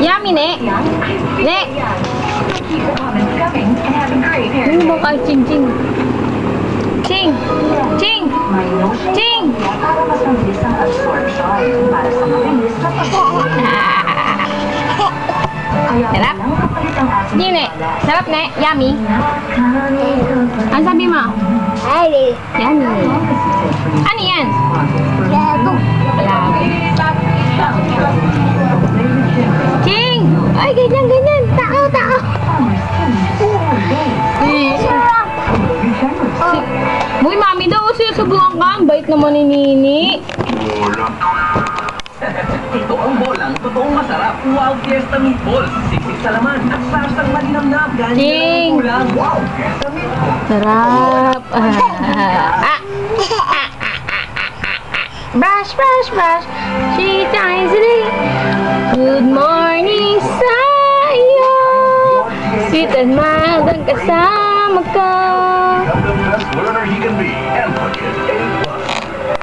Yummy, ne? Ne? Ano ba kay Ching Ching? Ching! Ching! Ching! Sarap? Sige, ne? Sarap, ne? Yummy? Ano sabi mo? Yummy. Ano yan? Labo. Ching! Ay, ganyan, ganyan. Tao, tao. Uy, mami daw, susubukan ka. Ang bait naman ni Nini. Ito ang bolang, totoong masarap. Wow Fiesta Meatballs. Siksik sa laman at sasang malinamnam. Ching! Wow! Sarap. Brush, brush, brush. 3 times a day. Good morning sa'yo. Sweet and mild ang kasama ko.